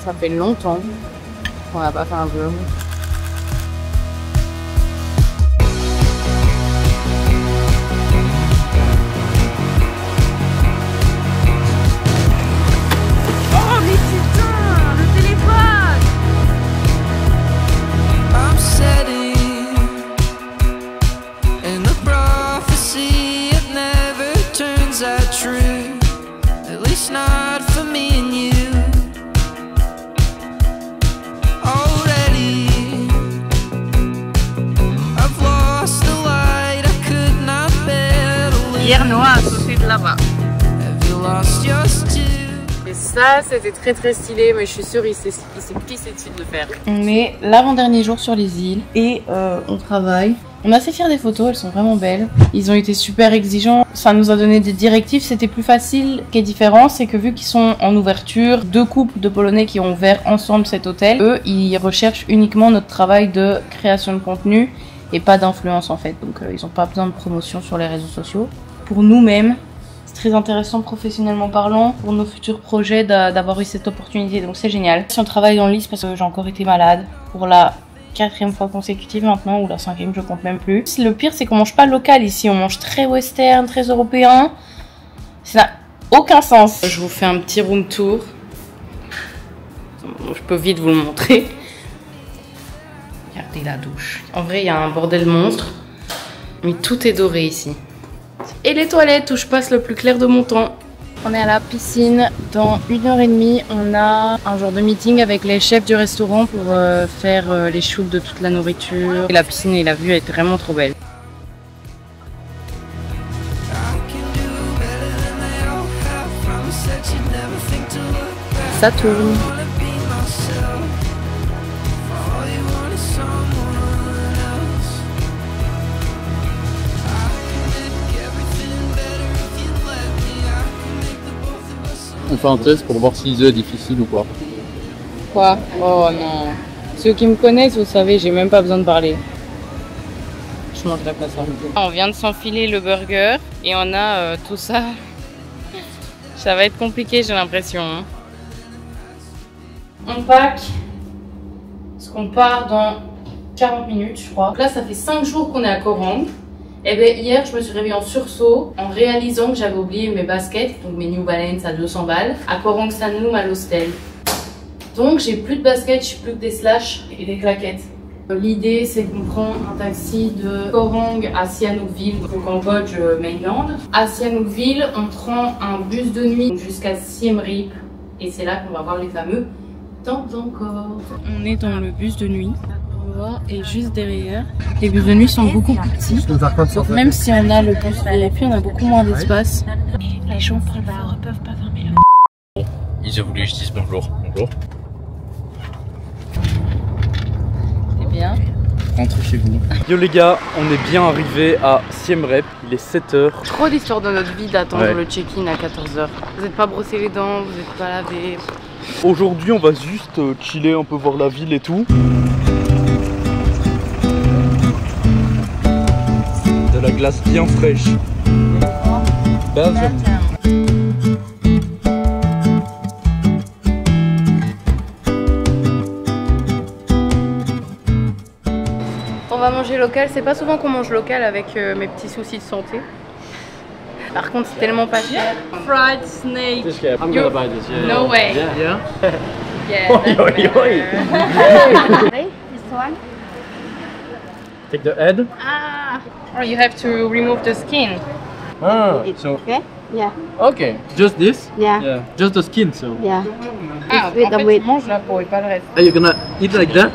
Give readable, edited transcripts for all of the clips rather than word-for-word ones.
Ça fait longtemps qu'on n'a pas fait un vlog. Oh mais putain, le téléphone! I'm setting and the prophecy it never turns out true, at least not for me and you. Hier, Noah a sauté de là-bas. Et ça, c'était très stylé, mais je suis sûre qu'il s'est pissé dessus de le faire. On est l'avant-dernier jour sur les îles et on travaille. On est assez fiers des photos, elles sont vraiment belles. Ils ont été super exigeants, ça nous a donné des directives, c'était plus facile. Ce qui est différent, c'est que vu qu'ils sont en ouverture, 2 couples de Polonais qui ont ouvert ensemble cet hôtel, eux, ils recherchent uniquement notre travail de création de contenu et pas d'influence en fait. Donc ils n'ont pas besoin de promotion sur les réseaux sociaux. Pour nous-mêmes, c'est très intéressant professionnellement parlant, pour nos futurs projets d'avoir eu cette opportunité, donc c'est génial. Si on travaille dans l'Is parce que j'ai encore été malade pour la 4e fois consécutive maintenant, ou la 5e, je compte même plus. Le pire, c'est qu'on mange pas local ici, on mange très western, très européen. Ça n'a aucun sens. Je vous fais un petit room tour. Je peux vite vous le montrer. Regardez la douche. En vrai, il y a un bordel monstre, mais tout est doré ici. Et les toilettes où je passe le plus clair de mon temps. On est à la piscine. Dans 1h30, on a un genre de meeting avec les chefs du restaurant pour faire les shoots de toute la nourriture. Et la piscine et la vue est vraiment trop belle. Ça tourne. On fait un test pour voir si l'ISO est difficile ou pas. Quoi? Oh non. Ceux qui me connaissent, vous savez, j'ai même pas besoin de parler. Je mangerai pas ça. On vient de s'enfiler le burger et on a tout ça. Ça va être compliqué, j'ai l'impression. Hein. On pack. Parce qu'on part dans 40 minutes, je crois. Donc là, ça fait 5 jours qu'on est à Koh Rang. Et bien hier, je me suis réveillée en sursaut en réalisant que j'avais oublié mes baskets, donc mes New Balance à 200 balles, à Koh Rang Sanloom à l'hostel. Donc j'ai plus de baskets, j'ai plus que des slash et des claquettes. L'idée, c'est qu'on prend un taxi de Koh Rang à Sihanoukville, au Cambodge mainland. À Sihanoukville, on prend un bus de nuit jusqu'à Siem Reap et c'est là qu'on va voir les fameux temps encore. On est dans le bus de nuit. Et juste derrière, les bus de nuit sont beaucoup plus petits. Donc même si on a le bus VIP, on a beaucoup moins d'espace. Et les gens peuvent pas fermer le... Ils ont voulu que je dise bonjour. Bonjour. C'est bien. Rentrez chez vous. Yo les gars, on est bien arrivé à Siem Reap. Il est 7h. Trop d'histoires de notre vie d'attendre le check-in à 14h. Vous n'êtes pas brossé les dents, vous n'êtes pas lavé. Aujourd'hui, on va juste chiller, un peu voir la ville et tout. De la glace bien fraîche. Belgium. On va manger local, c'est pas souvent qu'on mange local avec mes petits soucis de santé. Par contre, c'est tellement pas cher. Fried snake. I'm gonna buy this. Yeah. No way. Yeah. Yeah. This one? Take the head. Ah. Oh, you have to remove the skin. Ah, so Okay? Yeah. okay, just this. Yeah. Yeah, just the skin. So. Yeah. Ah, with en the fait, meat. tu manges la peau et pas le reste. Are you gonna eat like that?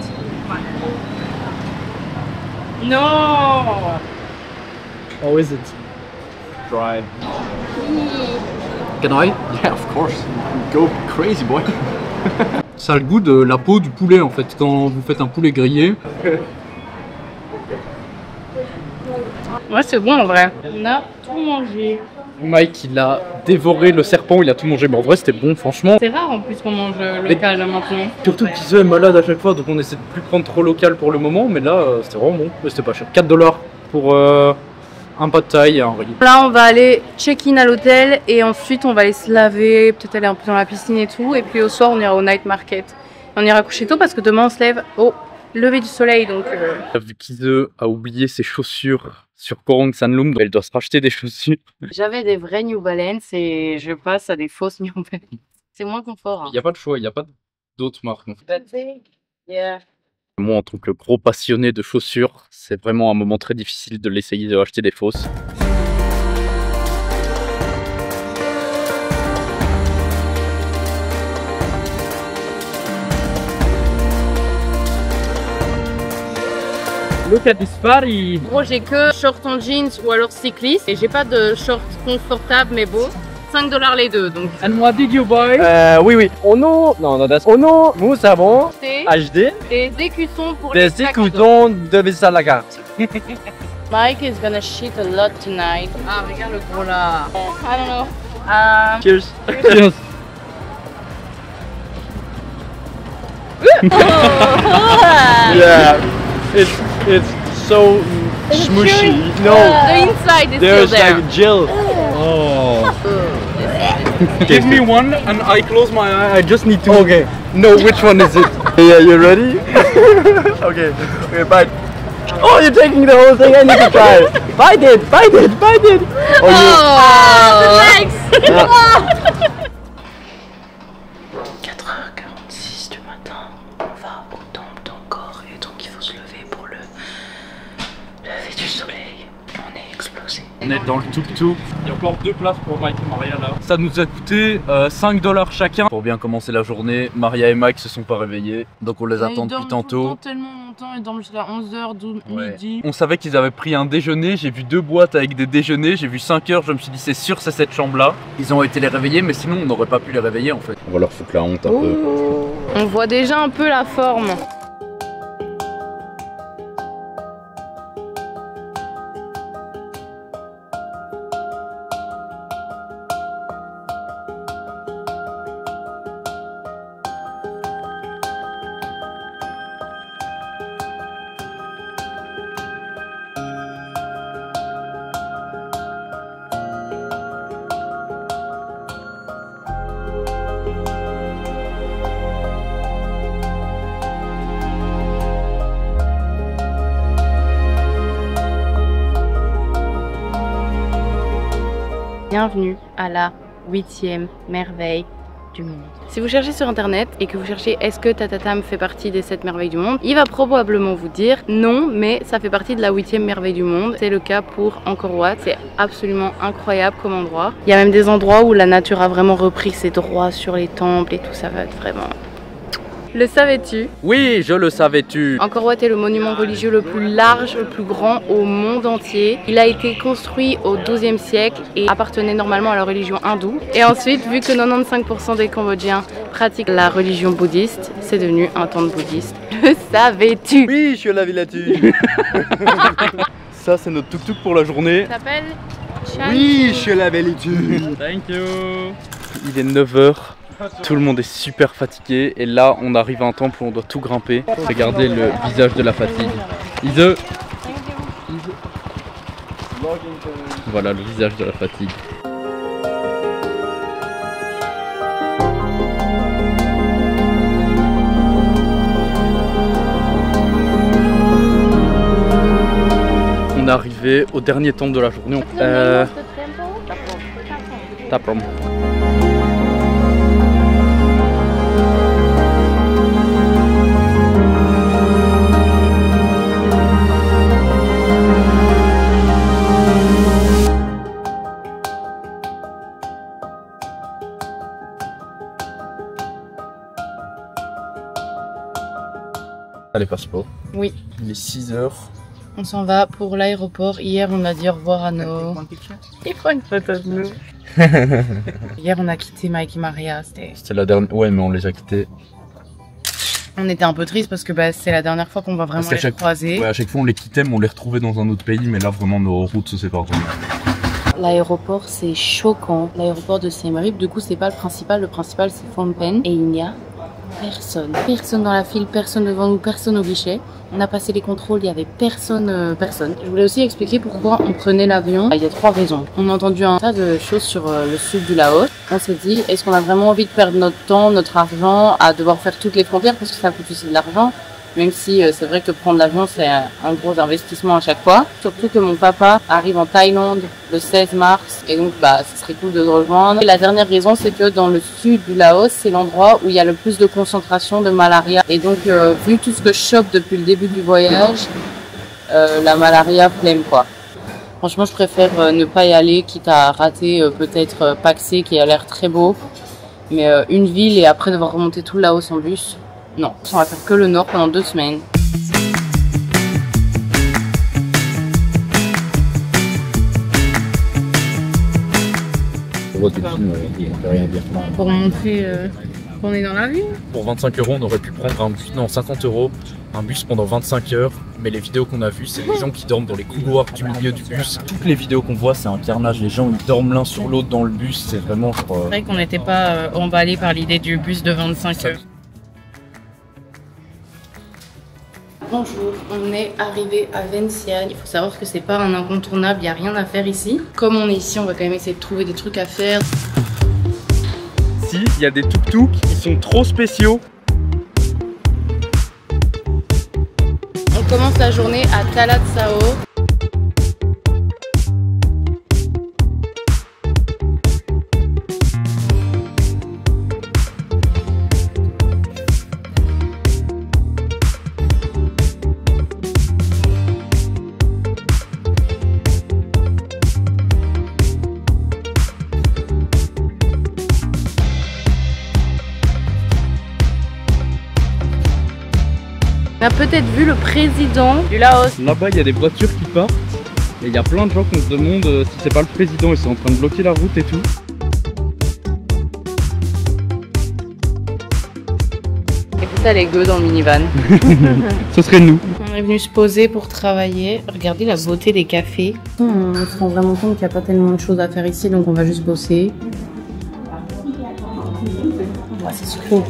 Non. Or is it dry? Can I? Yeah, of course. Go crazy, boy. Ça a le goût de la peau du poulet en fait, quand vous faites un poulet grillé. Ouais, c'est bon en vrai. On a tout mangé. Mike, il a dévoré le serpent, il a tout mangé, mais en vrai c'était bon, franchement. C'est rare en plus qu'on mange local maintenant. Surtout que Kizo est malade à chaque fois, donc on essaie de plus prendre trop local pour le moment, mais là c'était vraiment bon. Mais c'était pas cher. 4 $ pour un pad thai et un riz. Là, on va aller check-in à l'hôtel et ensuite on va aller se laver, peut-être aller un peu dans la piscine et tout. Et puis au soir, on ira au night market. On ira coucher tôt parce que demain on se lève au lever du soleil. Donc Vu qu'Ise a oublié ses chaussures sur Korong Sanlum, elle doit se racheter des chaussures. j'avais des vrais New Balance et je passe à des fausses New Balance. C'est moins confort. Il n'y a pas de choix, il n'y a pas d'autres marques. En fait. Yeah. Moi, en tant que gros passionné de chaussures, c'est vraiment un moment très difficile de l'essayer de acheter des fausses. Look at this body. Gros, j'ai que short en jeans ou alors cycliste et j'ai pas de short confortable mais beau. 5 $ les deux donc. And what did you buy? Oui. Ono, non, that's Ono, nous savons HD Des écussons pour des les écoutons de Vista Lagarde. Mike is gonna shit a lot tonight. Ah, regarde le gros là. I don't know. Cheers. Cheers. Yeah, it's so smushy. No, The inside is there's still there. like gel. Oh. Give me one and I close my eye. I just need to know which one is it. Yeah, you ready? Okay, bite. Oh, you're taking the whole thing. I need to try it. Bite it. Relax. 4h46 du matin, on va au temple d'Angkor et donc il faut se lever pour le lever du soleil. On est explosé. On est dans le tuk-tuk. Il y a encore 2 places pour Mike et Maria là. Ça nous a coûté 5 $ chacun. Pour bien commencer la journée, Maria et Mike se sont pas réveillés. Donc on les attend depuis tantôt. Tellement longtemps, ils dorment jusqu'à 11h, 12 midi. On savait qu'ils avaient pris un déjeuner. J'ai vu 2 boîtes avec des déjeuners. J'ai vu 5 heures. Je me suis dit c'est sûr c'est cette chambre là. Ils ont été les réveiller mais sinon on n'aurait pas pu les réveiller en fait. On va leur foutre la honte un peu. On voit déjà un peu la forme. Bienvenue à la 8e merveille du monde. Si vous cherchez sur internet et que vous cherchez est-ce que Tatatam fait partie des 7 merveilles du monde, il va probablement vous dire non, mais ça fait partie de la 8e merveille du monde. C'est le cas pour Angkor Wat. C'est absolument incroyable comme endroit. Il y a même des endroits où la nature a vraiment repris ses droits sur les temples et tout, ça va être vraiment... Le savais-tu? Oui, je le savais-tu. Angkor Wat est le monument religieux le plus large, le plus grand au monde entier. Il a été construit au XIIe siècle et appartenait normalement à la religion hindoue. Et ensuite, vu que 95% des Cambodgiens pratiquent la religion bouddhiste, c'est devenu un temple bouddhiste. Le savais-tu? Oui, je l'avais là-dessus. Ça c'est notre tuk-tuk pour la journée. Ça s'appelle Oui, je l'avais là-dessus. Thank you. Il est 9 h. Tout le monde est super fatigué et là on arrive à un temple où on doit tout grimper. Regardez le visage de la fatigue. Ise. Voilà le visage de la fatigue. On est arrivé au dernier temple de la journée. Taprom. Les passeports. Oui. Il est 6 h. On s'en va pour l'aéroport. Hier, on a dit au revoir à nos... Il prend une photo de nous. Hier, on a quitté Mike et Maria. C'était la dernière... Ouais, mais on les a quittés. On était un peu triste parce que c'est la dernière fois qu'on va vraiment les croiser. Ouais, à chaque fois, on les quittait, mais on les retrouvait dans un autre pays. Mais là, vraiment, nos routes se séparent vraiment. L'aéroport c'est choquant. L'aéroport de Siem Reap, du coup c'est pas le principal c'est Phnom Penh et il n'y a Personne dans la file, personne devant nous, personne au guichet. On a passé les contrôles, il y avait personne. Je voulais aussi expliquer pourquoi on prenait l'avion. Il y a 3 raisons. On a entendu un tas de choses sur le sud du Laos. On s'est dit, est-ce qu'on a vraiment envie de perdre notre temps, notre argent à devoir faire toutes les frontières parce que ça coûte aussi de l'argent. Même si c'est vrai que prendre l'avion c'est un gros investissement à chaque fois. Surtout que mon papa arrive en Thaïlande le 16 mars et donc ce serait cool de le rejoindre. Et la dernière raison c'est que dans le sud du Laos c'est l'endroit où il y a le plus de concentration de malaria. Et donc vu tout ce que je chope depuis le début du voyage, la malaria flemme quoi. Franchement je préfère ne pas y aller quitte à rater peut-être Pak-Se qui a l'air très beau. Mais une ville et après devoir remonter tout le Laos en bus. Non, on va faire que le nord pendant 2 semaines. Pour montrer qu'on est dans la ville. Pour 25 €, on aurait pu prendre un bus, non 50 €, un bus pendant 25 heures. Mais les vidéos qu'on a vues, c'est les gens qui dorment dans les couloirs du milieu du bus. Toutes les vidéos qu'on voit, c'est un carnage. Les gens ils dorment l'un sur l'autre dans le bus. C'est vraiment. C'est vrai qu'on n'était pas emballé par l'idée du bus de 25 heures. Bonjour, on est arrivé à Vientiane. Il faut savoir que c'est pas un incontournable, il n'y a rien à faire ici. Comme on est ici, on va quand même essayer de trouver des trucs à faire. Si, il y a des tuk-tuk qui sont trop spéciaux. On commence la journée à Talat Sao. On a peut-être vu le président du Laos. Là-bas, il y a des voitures qui partent. Et il y a plein de gens qu'on se demande si c'est pas le président. Ils sont en train de bloquer la route et tout. Écoutez les gueux dans le minivan. Ce serait nous. On est venu se poser pour travailler. Regardez la beauté des cafés. On se rend vraiment compte qu'il n'y a pas tellement de choses à faire ici. Donc on va juste bosser. C'est super.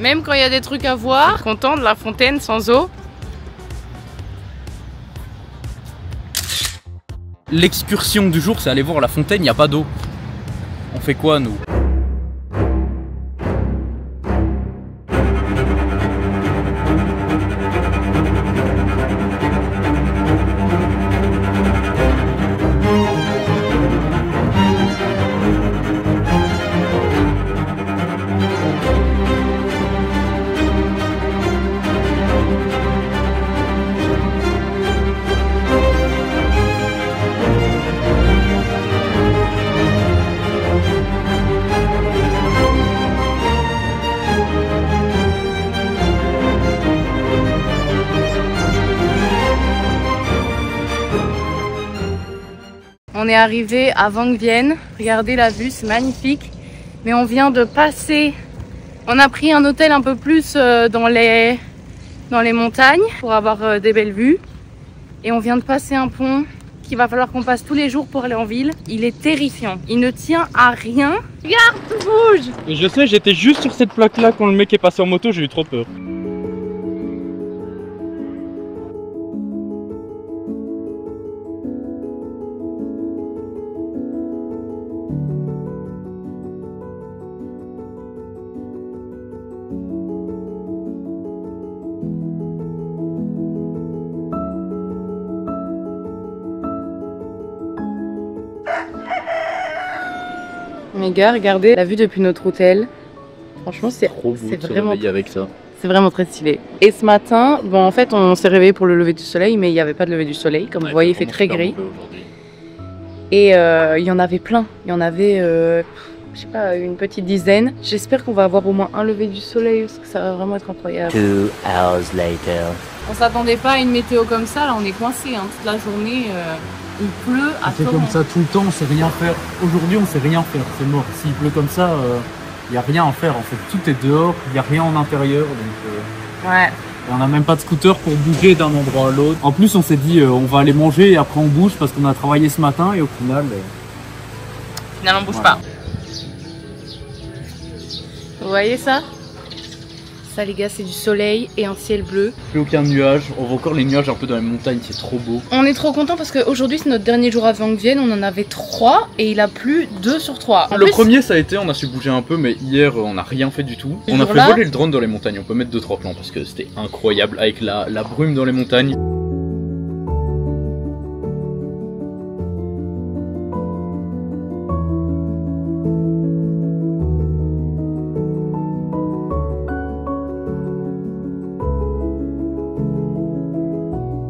Même quand il y a des trucs à voir, content de la fontaine sans eau. L'excursion du jour, c'est aller voir la fontaine, il n'y a pas d'eau. On fait quoi nous? On est arrivé à Vang Vienne. Regardez la vue, c'est magnifique. Mais on vient de passer. On a pris un hôtel un peu plus dans les montagnes pour avoir des belles vues. Et on vient de passer un pont qu'il va falloir qu'on passe tous les jours pour aller en ville. Il est terrifiant. Il ne tient à rien. Regarde, tout bouge. Je sais, j'étais juste sur cette plaque là quand le mec est passé en moto, j'ai eu trop peur. Les gars, regardez la vue depuis notre hôtel. Franchement, c'est vraiment avec ça. C'est vraiment très stylé. Et ce matin, bon, en fait, on s'est réveillé pour le lever du soleil, mais il n'y avait pas de lever du soleil. Comme vous voyez, il fait très gris. Et il y en avait plein. Il y en avait, je sais pas, une petite dizaine. J'espère qu'on va avoir au moins un lever du soleil, parce que ça va vraiment être incroyable. 2 hours later. On s'attendait pas à une météo comme ça. Là, on est coincé toute la journée. Il pleut à C'est comme ça tout le temps, on sait rien faire. Aujourd'hui, on sait rien faire, c'est mort. S'il pleut comme ça, il n'y a rien à faire en fait. Tout est dehors, il n'y a rien en intérieur. Donc, ouais. Et on n'a même pas de scooter pour bouger d'un endroit à l'autre. En plus, on s'est dit, on va aller manger et après on bouge parce qu'on a travaillé ce matin et au final. Finalement, on bouge pas. Vous voyez ça? Ça les gars, c'est du soleil et un ciel bleu. Plus aucun nuage, on voit encore les nuages un peu dans les montagnes, c'est trop beau. On est trop content parce qu'aujourd'hui c'est notre dernier jour avant que vienne, on en avait 3 et il a plu 2 sur 3. Le premier ça a été, on a su bouger un peu mais hier on n'a rien fait du tout. On a fait voler le drone dans les montagnes, on peut mettre 2-3 plans parce que c'était incroyable avec la brume dans les montagnes.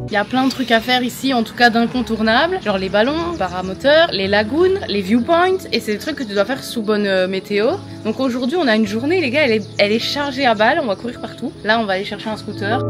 Il y a plein de trucs à faire ici, en tout cas d'incontournables, genre les ballons, paramoteurs, les lagoons, les viewpoints, et c'est des trucs que tu dois faire sous bonne météo. Donc aujourd'hui on a une journée les gars, elle est chargée à balles, on va courir partout. Là on va aller chercher un scooter.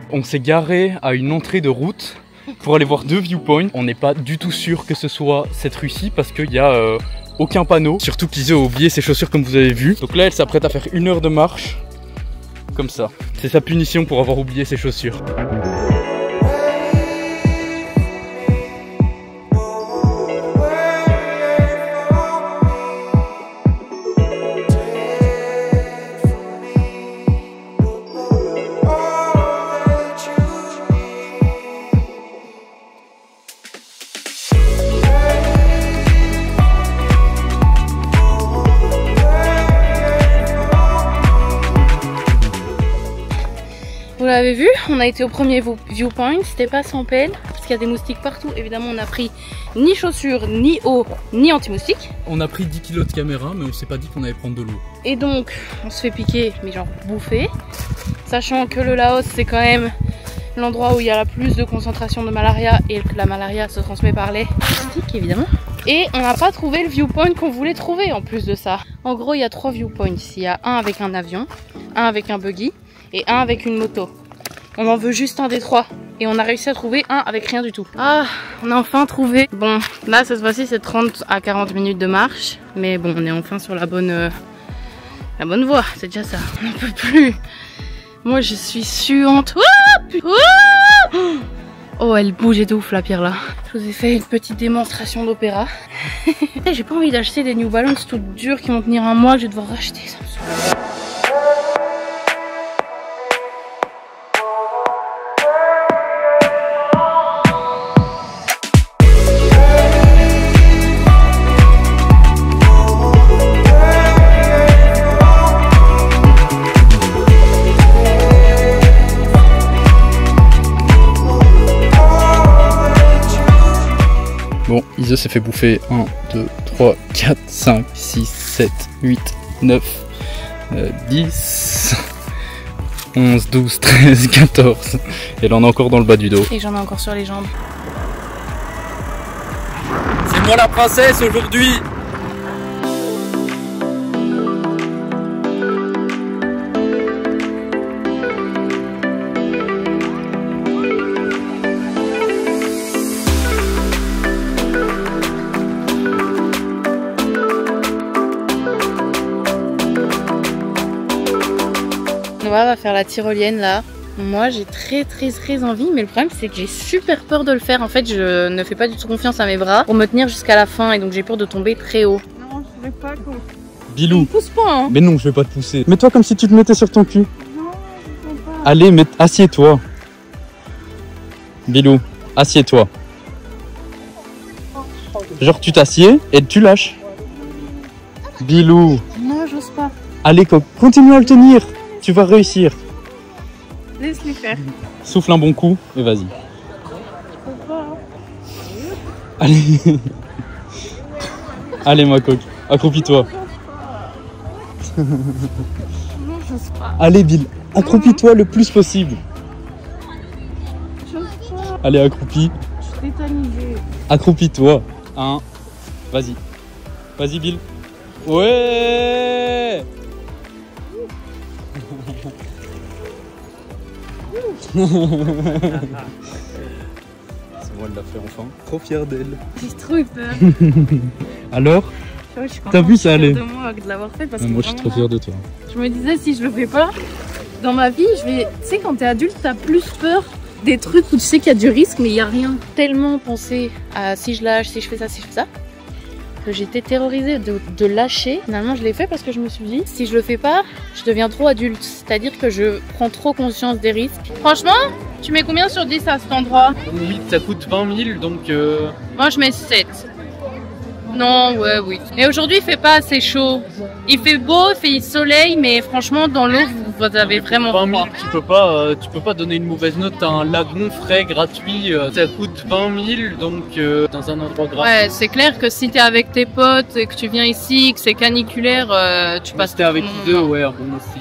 On s'est garé à une entrée de route pour aller voir 2 viewpoints. On n'est pas du tout sûr que ce soit cette rue-ci parce qu'il n'y a aucun panneau. Surtout qu'Ise a oublié ses chaussures comme vous avez vu. Donc là elle s'apprête à faire 1 heure de marche. Comme ça. C'est sa punition pour avoir oublié ses chaussures. Vous l'avez vu, on a été au premier viewpoint, c'était pas sans peine, parce qu'il y a des moustiques partout. Évidemment on a pris ni chaussures, ni eau, ni anti-moustiques. On a pris 10 kg de caméra, mais on s'est pas dit qu'on allait prendre de l'eau. Et donc on se fait piquer, mais genre bouffer. Sachant que le Laos c'est quand même l'endroit où il y a la plus de concentration de malaria, et que la malaria se transmet par les moustiques évidemment. Et on n'a pas trouvé le viewpoint qu'on voulait trouver en plus de ça. En gros il y a 3 viewpoints, il y a un avec un avion, un avec un buggy, et un avec une moto. On en veut juste un des 3 et on a réussi à trouver un avec rien du tout. Ah, on a enfin trouvé. Bon, là cette fois-ci c'est 30 à 40 minutes de marche, mais bon on est enfin sur la bonne voie, c'est déjà ça. On n'en peut plus. Moi je suis suante. Oh elle bouge et de ouf la pierre là. Je vous ai fait une petite démonstration d'opéra. J'ai pas envie d'acheter des New Balance toutes dures qui vont tenir un mois que je vais devoir racheter, ça me saoule. Bon, Ise s'est fait bouffer 1, 2, 3, 4, 5, 6, 7, 8, 9, 10, 11, 12, 13, 14. Et elle en a encore dans le bas du dos. Et j'en ai encore sur les jambes. C'est moi la princesse aujourd'hui! On va faire la tyrolienne là. Moi j'ai très envie, mais le problème c'est que j'ai super peur de le faire. En fait je ne fais pas du tout confiance à mes bras pour me tenir jusqu'à la fin et donc j'ai peur de tomber très haut. Non, je vais pas go. Bilou, Pousse pas hein. mais non je vais pas te pousser. Mets-toi comme si tu te mettais sur ton cul. Non, je peux pas. Allez, assieds-toi. Bilou, assieds-toi. Genre tu t'assieds et tu lâches. Bilou. Non j'ose pas. Allez, continue à le tenir. Tu vas réussir. Laisse-les faire. Souffle un bon coup et vas-y. Je peux pas. Allez. Allez ma coque, accroupis-toi. Non, j'ose pas. Allez Bill, accroupis-toi le plus possible. J'ose pas. Allez, accroupis. Je suis tétanisée. Accroupis-toi. 1. Vas-y. Vas-y Bill. Ouais. On va la faire enfin. Trop fière d'elle. J'ai trop eu peur. Alors? Ouais, je suis contente, T'as vu, ça allait. de moi de l'avoir fait parce que Moi je suis trop fier de toi. je me disais si je le fais pas, dans ma vie, tu sais quand t'es adulte, t'as plus peur des trucs où tu sais qu'il y a du risque mais il y a rien. Tellement pensé à si je lâche, si je fais ça, si je fais ça, que j'étais terrorisée de lâcher. Finalement, je l'ai fait parce que je me suis dit, si je le fais pas, je deviens trop adulte. C'est-à-dire que je prends trop conscience des risques. Franchement, tu mets combien sur 10 à cet endroit? Oui, ça coûte 20 000 donc. Moi, je mets 7. Non, ouais, oui. Mais aujourd'hui, il fait pas assez chaud. Il fait beau, il fait soleil, mais franchement, dans l'eau, vous avez vraiment 20 000, froid. tu peux pas donner une mauvaise note à un lagon frais gratuit. Ça coûte 20 000 donc dans un endroit gratuit. Ouais, c'est clair que si t'es avec tes potes et que tu viens ici, que c'est caniculaire, tu passes. C'était avec les deux, ouais, bon aussi.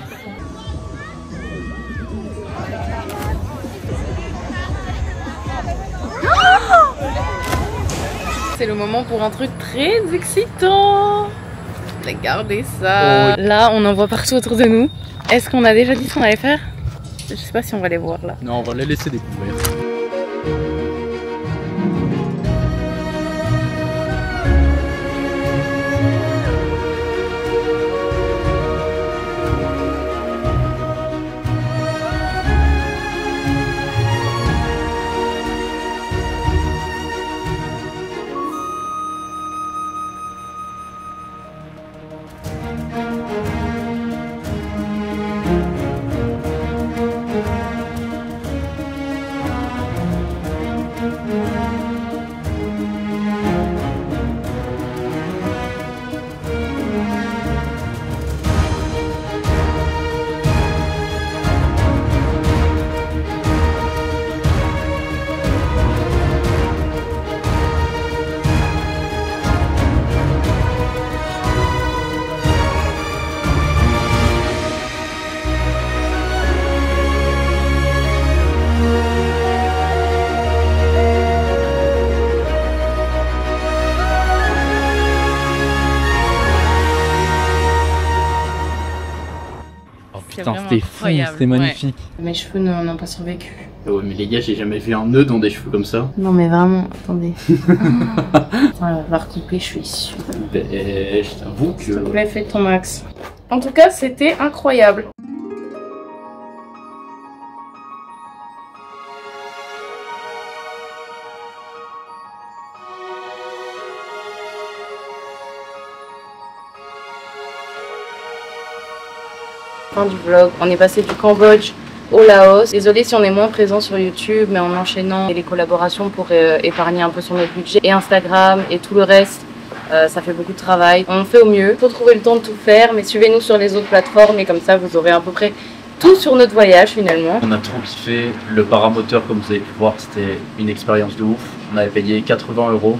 C'est le moment pour un truc très excitant. Regardez ça. Oh. Là, on en voit partout autour de nous. Est-ce qu'on a déjà dit ce qu'on allait faire? Je sais pas si on va les voir là. Non, on va les laisser découvrir. Putain, c'était fou, c'était magnifique. Ouais. Mes cheveux n'ont pas survécu. Ouais, mais les gars, j'ai jamais vu un nœud dans des cheveux comme ça. Non, mais vraiment, attendez. Attends, on va recouper, je suis sûre. Je t'avoue que. S'il te plaît, fais ton max. En tout cas, c'était incroyable. Fin du vlog, on est passé du Cambodge au Laos. Désolée si on est moins présent sur YouTube, mais en enchaînant les collaborations pour épargner un peu sur notre budget et Instagram et tout le reste, ça fait beaucoup de travail. On fait au mieux, il faut trouver le temps de tout faire, mais suivez-nous sur les autres plateformes et comme ça vous aurez à peu près tout sur notre voyage finalement. On a trop kiffé, le paramoteur comme vous avez pu voir c'était une expérience de ouf. On avait payé 80 €.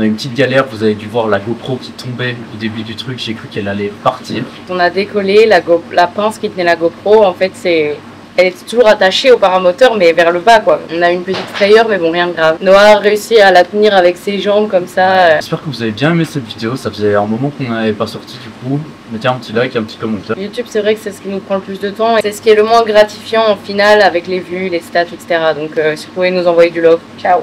On a eu une petite galère, vous avez dû voir la GoPro qui tombait au début du truc, j'ai cru qu'elle allait partir. On a décollé, la pince qui tenait la GoPro, en fait elle était toujours attachée au paramoteur mais vers le bas quoi. On a eu une petite frayeur mais bon rien de grave. Noah a réussi à la tenir avec ses jambes comme ça. J'espère que vous avez bien aimé cette vidéo, ça faisait un moment qu'on n'avait pas sorti du coup. Mettez un petit like et un petit commentaire. YouTube c'est vrai que c'est ce qui nous prend le plus de temps et c'est ce qui est le moins gratifiant au final avec les vues, les stats etc. Donc si vous pouvez nous envoyer du love, ciao.